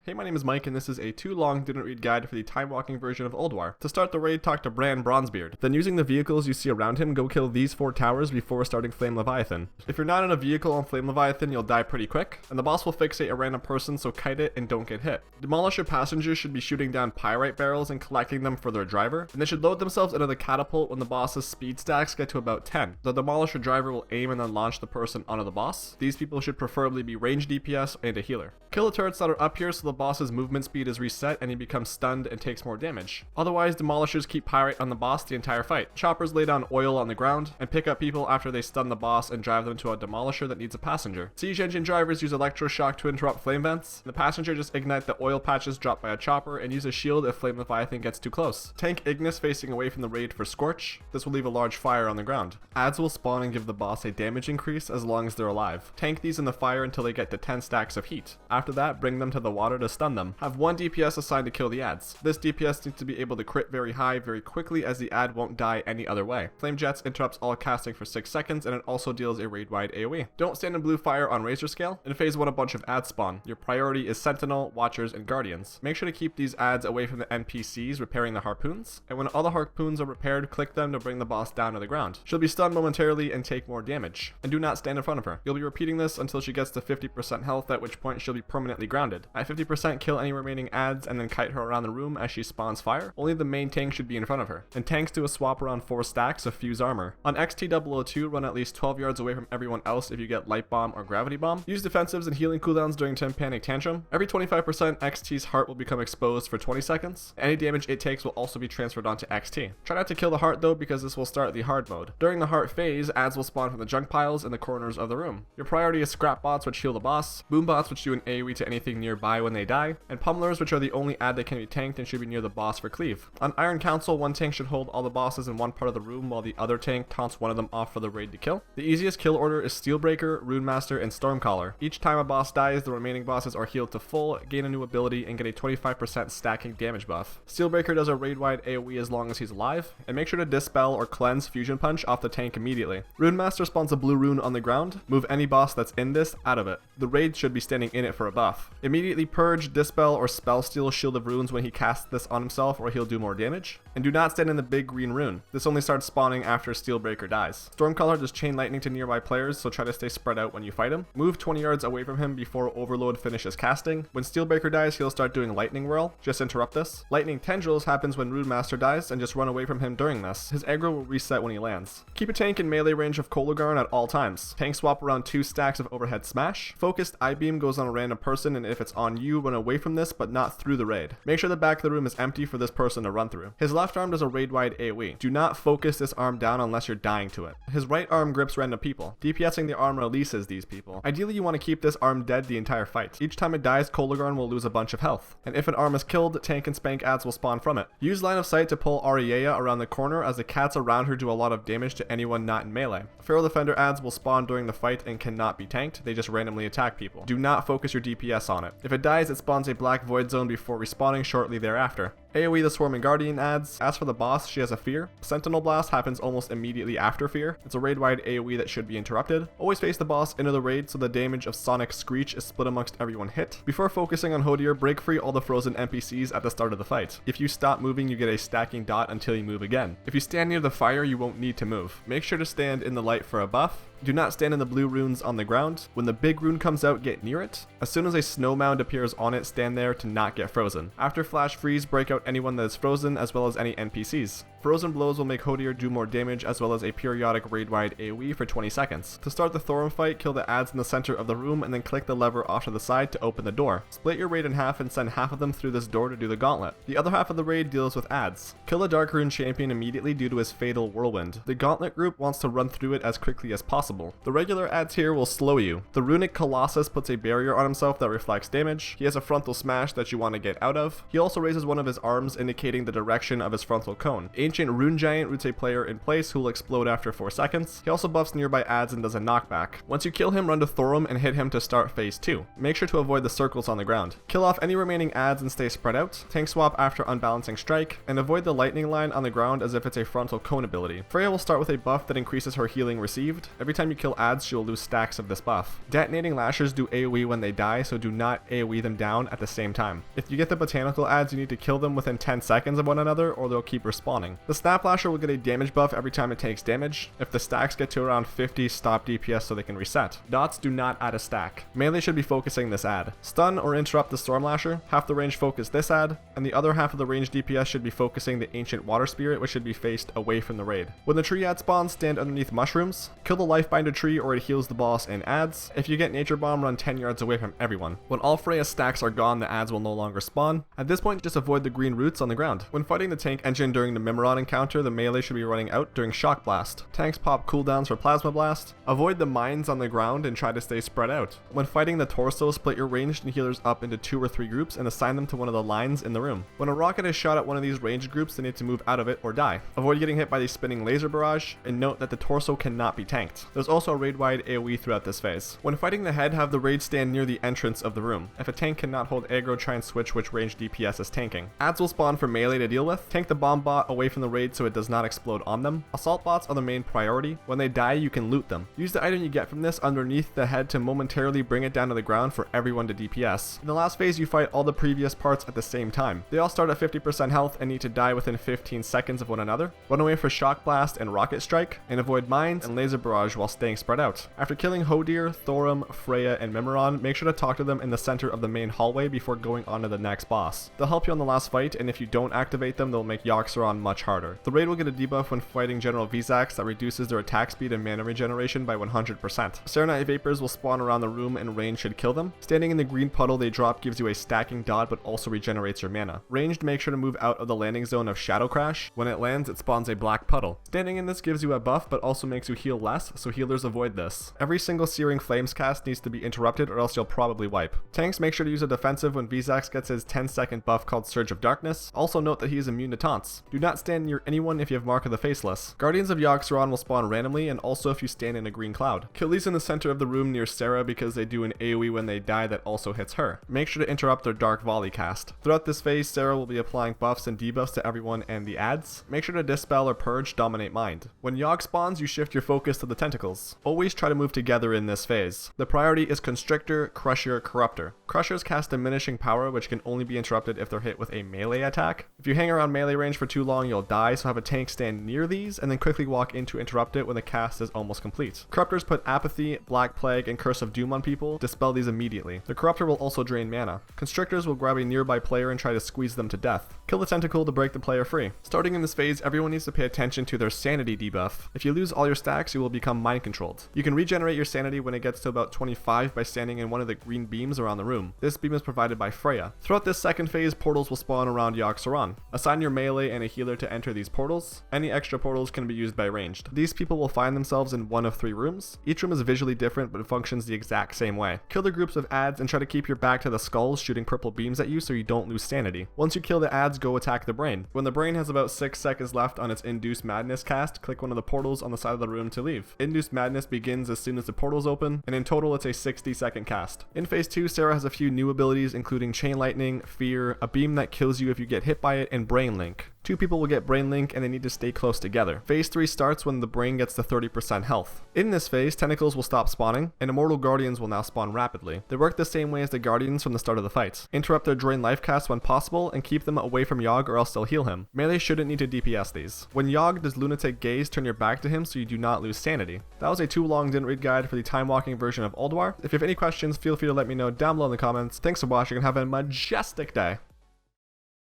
Hey, my name is Mike, and this is a too long didn't read guide for the Timewalking version of Ulduar. To start the raid, talk to Bran Bronzebeard. Then using the vehicles you see around him, go kill these 4 towers before starting Flame Leviathan. If you're not in a vehicle on Flame Leviathan, you'll die pretty quick, and the boss will fixate a random person, so kite it and don't get hit. Demolisher passengers should be shooting down pyrite barrels and collecting them for their driver, and they should load themselves into the catapult when the boss's speed stacks get to about 10. The Demolisher driver will aim and then launch the person onto the boss. These people should preferably be range DPS and a healer. Kill the turrets that are up here so the boss's movement speed is reset and he becomes stunned and takes more damage. Otherwise, demolishers keep pyrite on the boss the entire fight. Choppers lay down oil on the ground and pick up people after they stun the boss and drive them to a demolisher that needs a passenger. Siege engine drivers use electroshock to interrupt flame vents. The passenger just ignite the oil patches dropped by a chopper and use a shield if Flame Leviathan gets too close. Tank Ignis facing away from the raid for Scorch. This will leave a large fire on the ground. Adds will spawn and give the boss a damage increase as long as they're alive. Tank these in the fire until they get to 10 stacks of heat. After that, bring them to the water to stun them. Have 1 DPS assigned to kill the ads. This DPS needs to be able to crit very high very quickly as the ad won't die any other way. Flame Jets interrupts all casting for 6 seconds and it also deals a raid-wide AoE. Don't stand in blue fire on Razorscale. In phase 1 a bunch of ads spawn. Your priority is Sentinel, Watchers, and Guardians. Make sure to keep these ads away from the NPCs repairing the harpoons, and when all the harpoons are repaired, click them to bring the boss down to the ground. She'll be stunned momentarily and take more damage. And do not stand in front of her. You'll be repeating this until she gets to 50% health, at which point she'll be permanently grounded. At 50%, kill any remaining ads and then kite her around the room as she spawns fire. Only the main tank should be in front of her. And tanks do a swap around 4 stacks of fuse armor. On XT002, run at least 12 yards away from everyone else if you get light bomb or gravity bomb. Use defensives and healing cooldowns during Panic Tantrum. Every 25%, XT's heart will become exposed for 20 seconds. Any damage it takes will also be transferred onto XT. Try not to kill the heart though, because this will start the hard mode. During the heart phase, ads will spawn from the junk piles in the corners of the room. Your priority is scrap bots, which heal the boss, boom bots, which do an AoE to anything nearby when they die, and pummelers, which are the only ad that can be tanked and should be near the boss for cleave. On Iron Council, 1 tank should hold all the bosses in one part of the room while the other tank taunts one of them off for the raid to kill. The easiest kill order is Steelbreaker, Runemaster, and Stormcaller. Each time a boss dies, the remaining bosses are healed to full, gain a new ability, and get a 25% stacking damage buff. Steelbreaker does a raid-wide AoE as long as he's alive, and make sure to dispel or cleanse Fusion Punch off the tank immediately. Runemaster spawns a blue rune on the ground. Move any boss that's in this out of it. The raid should be standing in it for a buff. Immediately purge, dispel, or spell steal Shield of Runes when he casts this on himself or he'll do more damage. And do not stand in the big green rune. This only starts spawning after Steelbreaker dies. Stormcaller does chain lightning to nearby players, so try to stay spread out when you fight him. Move 20 yards away from him before Overload finishes casting. When Steelbreaker dies, he'll start doing Lightning Whirl. Just interrupt this. Lightning Tendrils happens when Runemaster dies, and just run away from him during this. His aggro will reset when he lands. Keep a tank in melee range of Kologarn at all times. Tank swap around 2 stacks of overhead smash. Focused I-beam goes on a random person, and if it's on you, run away from this, but not through the raid. Make sure the back of the room is empty for this person to run through. His left arm does a raid-wide AoE. Do not focus this arm down unless you're dying to it. His right arm grips random people. DPSing the arm releases these people. Ideally, you want to keep this arm dead the entire fight. Each time it dies, Kologarn will lose a bunch of health. And if an arm is killed, tank and spank ads will spawn from it. Use line of sight to pull Auriaya around the corner as the cats around her do a lot of damage to anyone not in melee. Feral Defender ads will spawn during the fight and cannot be tanked. They just randomly attack people. Do not focus your DPS on it. If it dies, it spawns a black void zone before respawning shortly thereafter. AoE the Swarming Guardian adds. As for the boss, she has a Fear. Sentinel Blast happens almost immediately after Fear. It's a raid-wide AoE that should be interrupted. Always face the boss into the raid so the damage of Sonic Screech is split amongst everyone hit. Before focusing on Hodir, break free all the frozen NPCs at the start of the fight. If you stop moving, you get a stacking dot until you move again. If you stand near the fire, you won't need to move. Make sure to stand in the light for a buff. Do not stand in the blue runes on the ground. When the big rune comes out, get near it. As soon as a snow mound appears on it, stand there to not get frozen. After Flash Freeze, break out anyone that is frozen as well as any NPCs. Frozen blows will make Hodir do more damage as well as a periodic raid-wide AoE for 20 seconds. To start the Thorim fight, kill the ads in the center of the room and then click the lever off to the side to open the door. Split your raid in half and send half of them through this door to do the gauntlet. The other half of the raid deals with ads. Kill the Dark Rune champion immediately due to his fatal whirlwind. The gauntlet group wants to run through it as quickly as possible. The regular ads here will slow you. The Runic Colossus puts a barrier on himself that reflects damage. He has a frontal smash that you want to get out of. He also raises one of his arms indicating the direction of his frontal cone. Aim Ancient Rune Giant roots a player in place who will explode after 4 seconds. He also buffs nearby adds and does a knockback. Once you kill him, run to Thorim and hit him to start phase 2. Make sure to avoid the circles on the ground. Kill off any remaining adds and stay spread out. Tank swap after unbalancing strike, and avoid the lightning line on the ground as if it's a frontal cone ability. Freya will start with a buff that increases her healing received. Every time you kill adds, she will lose stacks of this buff. Detonating lashers do AoE when they die, so do not AoE them down at the same time. If you get the botanical adds, you need to kill them within 10 seconds of one another or they'll keep respawning. The snap lasher will get a damage buff every time it takes damage. If the stacks get to around 50, stop DPS so they can reset. Dots do not add a stack. Melee should be focusing this add. Stun or interrupt the storm lasher. Half the range focus this add, and the other half of the range DPS should be focusing the ancient water spirit, which should be faced away from the raid. When the tree ad spawns, stand underneath mushrooms. Kill the lifebinder tree or it heals the boss and adds. If you get nature bomb, run 10 yards away from everyone. When all Freya's stacks are gone, the adds will no longer spawn. At this point, just avoid the green roots on the ground. When fighting the tank engine during the Mimiron encounter, the melee should be running out during shock blast. Tanks pop cooldowns for plasma blast. Avoid the mines on the ground and try to stay spread out. When fighting the torso, split your ranged and healers up into 2 or 3 groups and assign them to one of the lines in the room. When a rocket is shot at one of these ranged groups, they need to move out of it or die. Avoid getting hit by the spinning laser barrage, and note that the torso cannot be tanked. There's also a raid-wide AoE throughout this phase. When fighting the head, have the raid stand near the entrance of the room. If a tank cannot hold aggro, try and switch which range DPS is tanking. Adds will spawn for melee to deal with. Tank the bomb bot away from the raid so it does not explode on them. Assault bots are the main priority. When they die, you can loot them. Use the item you get from this underneath the head to momentarily bring it down to the ground for everyone to DPS. In the last phase, you fight all the previous parts at the same time. They all start at 50% health and need to die within 15 seconds of one another. Run away for shock blast and rocket strike, and avoid mines and laser barrage while staying spread out. After killing Hodir, Thorim, Freya, and Mimiron, make sure to talk to them in the center of the main hallway before going on to the next boss. They'll help you on the last fight, and if you don't activate them, they'll make Yogg-Saron much harder. The raid will get a debuff when fighting General Vezax that reduces their attack speed and mana regeneration by 100%. Serenite Vapors will spawn around the room and range should kill them. Standing in the green puddle they drop gives you a stacking dot but also regenerates your mana. Ranged, make sure to move out of the landing zone of Shadow Crash. When it lands, it spawns a black puddle. Standing in this gives you a buff but also makes you heal less, so healers avoid this. Every single Searing Flames cast needs to be interrupted or else you'll probably wipe. Tanks, make sure to use a defensive when Vezax gets his 10-second buff called Surge of Darkness. Also note that he is immune to taunts. Do not stand near anyone if you have Mark of the Faceless. Guardians of Yogg-Saron will spawn randomly and also if you stand in a green cloud. Kill these in the center of the room near Sarah because they do an AoE when they die that also hits her. Make sure to interrupt their Dark Volley cast. Throughout this phase, Sarah will be applying buffs and debuffs to everyone and the adds. Make sure to Dispel or Purge Dominate Mind. When Yogg spawns, you shift your focus to the tentacles. Always try to move together in this phase. The priority is Constrictor, Crusher, Corruptor. Crushers cast diminishing power which can only be interrupted if they're hit with a melee attack. If you hang around melee range for too long, you'll die, so have a tank stand near these and then quickly walk in to interrupt it when the cast is almost complete. Corruptors put Apathy, Black Plague, and Curse of Doom on people. Dispel these immediately. The Corruptor will also drain mana. Constrictors will grab a nearby player and try to squeeze them to death. Kill the tentacle to break the player free. Starting in this phase, everyone needs to pay attention to their sanity debuff. If you lose all your stacks, you will become mind controlled. You can regenerate your sanity when it gets to about 25 by standing in one of the green beams around the room. This beam is provided by Freya. Throughout this second phase, portals will spawn around Yogg-Saron. Assign your melee and a healer to enter these portals. Any extra portals can be used by ranged. These people will find themselves in one of 3 rooms. Each room is visually different but functions the exact same way. Kill the groups of adds and try to keep your back to the skulls shooting purple beams at you so you don't lose sanity. Once you kill the adds, go attack the brain. When the brain has about 6 seconds left on its Induced Madness cast, click one of the portals on the side of the room to leave. Induced Madness begins as soon as the portals open, and in total it's a 60-second cast. In phase 2, Sarah has a few new abilities including Chain Lightning, Fear, a beam that kills you if you get hit by it, and Brain Link. 2 people will get Brain Link and they need to stay close together. Phase 3 starts when the brain gets to 30% health. In this phase, tentacles will stop spawning, and Immortal Guardians will now spawn rapidly. They work the same way as the Guardians from the start of the fight. Interrupt their Drain Life cast when possible, and keep them away from Yogg or else they'll heal him. Melee shouldn't need to DPS these. When Yogg does Lunatic Gaze, turn your back to him so you do not lose sanity. That was a too long didn't read guide for the Timewalking version of Ulduar. If you have any questions, feel free to let me know down below in the comments. Thanks for watching and have a majestic day.